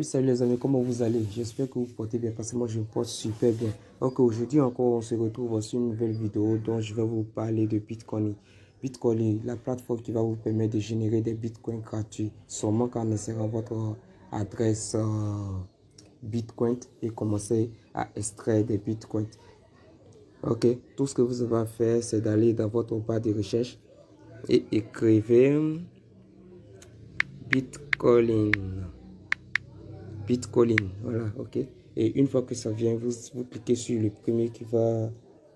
Salut les amis, comment vous allez? J'espère que vous portez bien parce que moi je me porte super bien. Donc aujourd'hui encore on se retrouve sur une nouvelle vidéo dont je vais vous parler de Bitcoin. Bitcoin est la plateforme qui va vous permettre de générer des bitcoins gratuits seulement qu'en insérant votre adresse Bitcoin et commencer à extraire des bitcoins. Ok, tout ce que vous avez à faire c'est d'aller dans votre barre de recherche et écrivez Bitcoin. Bitcoin, voilà, ok. Et une fois que ça vient, vous cliquez sur le premier qui va,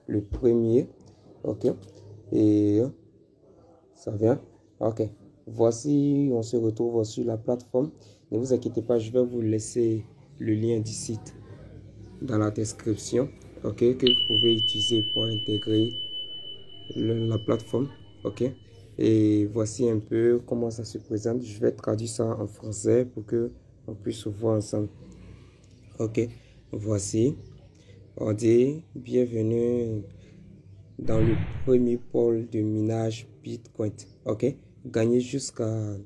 le premier, ok. Et ça vient, ok. Voici, on se retrouve sur la plateforme. Ne vous inquiétez pas, je vais vous laisser le lien du site dans la description, ok, que vous pouvez utiliser pour intégrer la plateforme, ok. Et voici un peu comment ça se présente. Je vais traduire ça en français pour que on puisse voir ensemble. Ok, voici, on dit bienvenue dans le premier pôle de minage Bitcoin. Ok, gagnez jusqu'à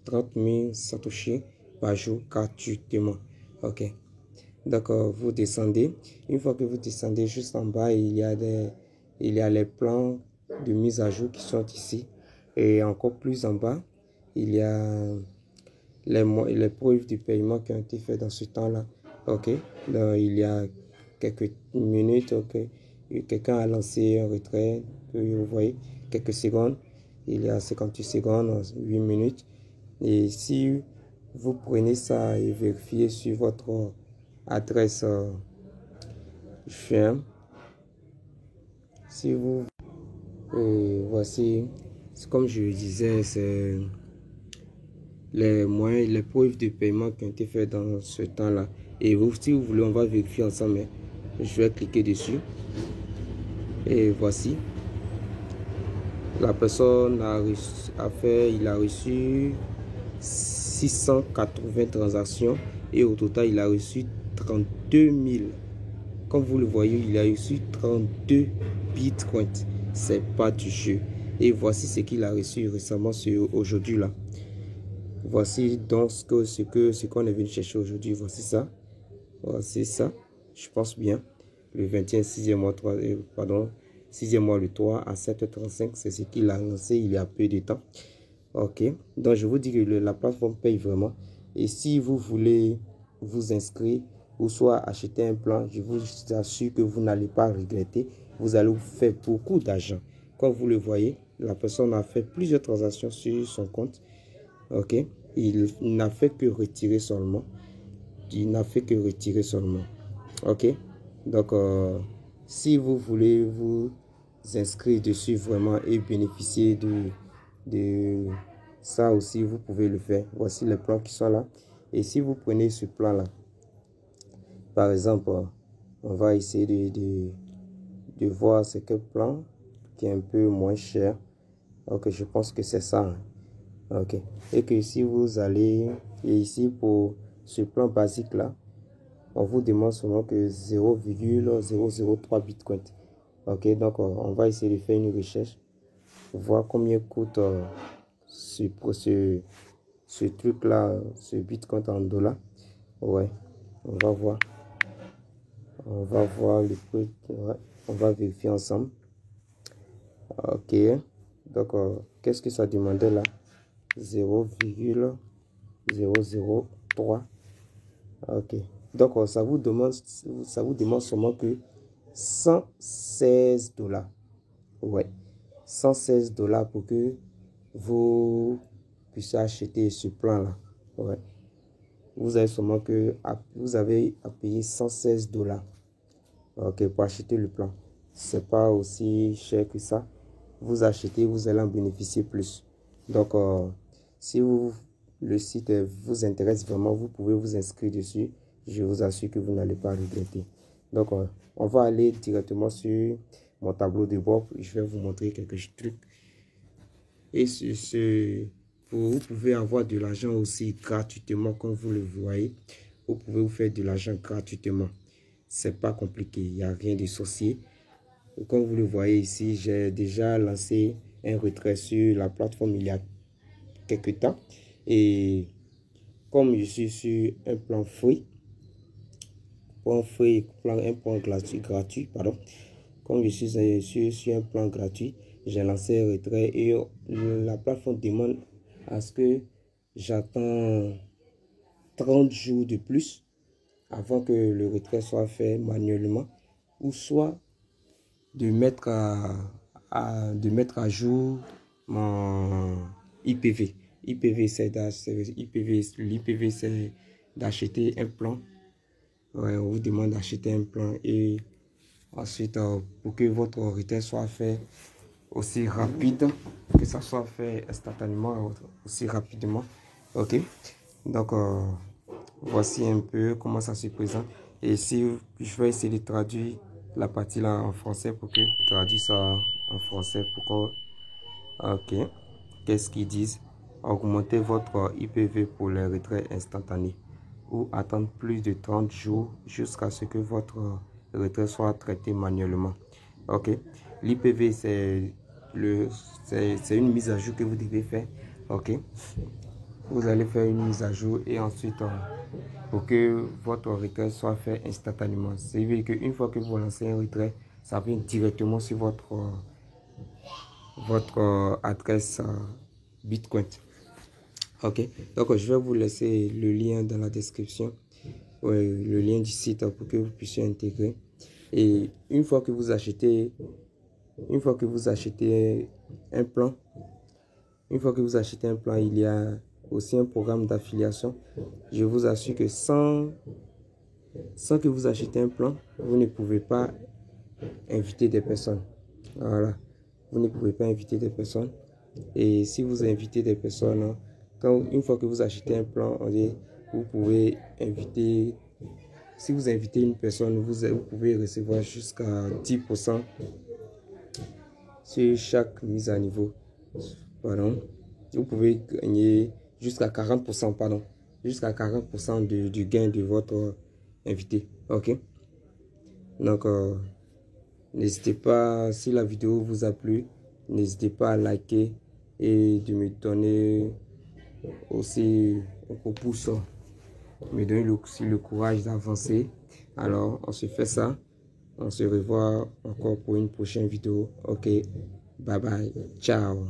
30 000 Satoshi par jour gratuitement. Ok, d'accord, vous descendez. Une fois que vous descendez juste en bas, il y a les plans de mise à jour qui sont ici. Et encore plus en bas, il y a les preuves du paiement qui ont été faites dans ce temps-là. Ok, donc, il y a quelques minutes, ok, quelqu'un a lancé un retrait, vous voyez, quelques secondes, il y a 58 secondes, 8 minutes. Et si vous prenez ça et vérifiez sur votre adresse ferme, si vous, voici, comme je le disais, c'est les moyens, les preuves de paiement qui ont été faits dans ce temps-là. Et vous, si vous voulez, on va vérifier ensemble. Mais je vais cliquer dessus. Et voici. La personne il a reçu 680 transactions. Et au total, il a reçu 32 000. Comme vous le voyez, il a reçu 32 bitcoins. C'est pas du jeu. Et voici ce qu'il a reçu récemment aujourd'hui là. Voici donc ce qu'on est venu chercher aujourd'hui. Voici ça. Voici ça. Je pense bien. Le 21 6e mois, 3, pardon, 6e mois le 3 à 7h35. C'est ce qu'il a lancé il y a peu de temps. Ok. Donc, je vous dis que la plateforme paye vraiment. Et si vous voulez vous inscrire ou soit acheter un plan, je vous assure que vous n'allez pas regretter. Vous allez vous faire beaucoup d'argent. Comme vous le voyez, la personne a fait plusieurs transactions sur son compte. Ok, il n'a fait que retirer seulement. Il n'a fait que retirer seulement. Ok, donc si vous voulez vous inscrire dessus vraiment et bénéficier de ça aussi, vous pouvez le faire. Voici les plans qui sont là. Et si vous prenez ce plan là, par exemple, on va essayer de voir ce que plan qui est un peu moins cher. Ok, je pense que c'est ça, hein. Ok, et que si vous allez et ici pour ce plan basique là, on vous demande seulement que 0,003 bitcoin. Ok, donc on va essayer de faire une recherche pour voir combien coûte ce truc là, ce bitcoin en dollars. Ouais, on va voir le prix. Ouais, on va vérifier ensemble. Ok, donc qu'est-ce que ça demandait là? 0,003. Ok, donc ça vous demande seulement que 116 $. Ouais, 116 $ pour que vous puissiez acheter ce plan là. Ouais, vous avez seulement que vous avez à payer 116 $. Ok, pour acheter le plan. C'est pas aussi cher que ça. Vous achetez, vous allez en bénéficier plus. Donc si le site vous intéresse vraiment, vous pouvez vous inscrire dessus. Je vous assure que vous n'allez pas regretter. Donc, on va aller directement sur mon tableau de bord. Je vais vous montrer quelques trucs. Et vous pouvez avoir de l'argent aussi gratuitement, comme vous le voyez. Vous pouvez vous faire de l'argent gratuitement. C'est pas compliqué, il n'y a rien de sorcier. Comme vous le voyez ici, j'ai déjà lancé un retrait sur la plateforme il y a quelques temps. Et comme je suis sur un plan free, un plan gratuit, pardon. Comme je suis sur un plan gratuit, j'ai lancé un retrait et la plateforme demande à ce que j'attends 30 jours de plus avant que le retrait soit fait manuellement, ou soit de mettre à jour mon IPV. L'IPV, c'est d'acheter un plan. Ouais, on vous demande d'acheter un plan et ensuite, pour que votre retrait soit fait aussi rapide, que ça soit fait instantanément, aussi rapidement. Ok, donc voici un peu comment ça se présente. Et si je vais essayer de traduire la partie là en français pour que je traduise ça en français. Pourquoi? Ok, qu'est-ce qu'ils disent? Augmentez votre IPV pour les retraits instantanés ou attendre plus de 30 jours jusqu'à ce que votre retrait soit traité manuellement. Ok, l'IPV c'est une mise à jour que vous devez faire. Ok, vous allez faire une mise à jour et ensuite pour que votre retrait soit fait instantanément. C'est-à-dire qu'une fois que vous lancez un retrait, ça vient directement sur votre adresse Bitcoin. Ok, donc je vais vous laisser le lien dans la description, le lien du site pour que vous puissiez intégrer. Et une fois que vous achetez un plan, il y a aussi un programme d'affiliation. Je vous assure que sans que vous achetiez un plan, vous ne pouvez pas inviter des personnes. Voilà, vous ne pouvez pas inviter des personnes. Et si vous invitez des personnes, une fois que vous achetez un plan, vous pouvez inviter. Si vous invitez une personne, vous pouvez recevoir jusqu'à 10% sur chaque mise à niveau. Pardon. Vous pouvez gagner jusqu'à 40%, pardon. Jusqu'à 40% du gain de votre invité. Ok. Donc, n'hésitez pas, si la vidéo vous a plu, n'hésitez pas à liker et de me donner aussi un coup de pouce, me donner aussi le courage d'avancer. Alors, on se fait ça. On se revoit encore pour une prochaine vidéo. Ok, bye bye, ciao.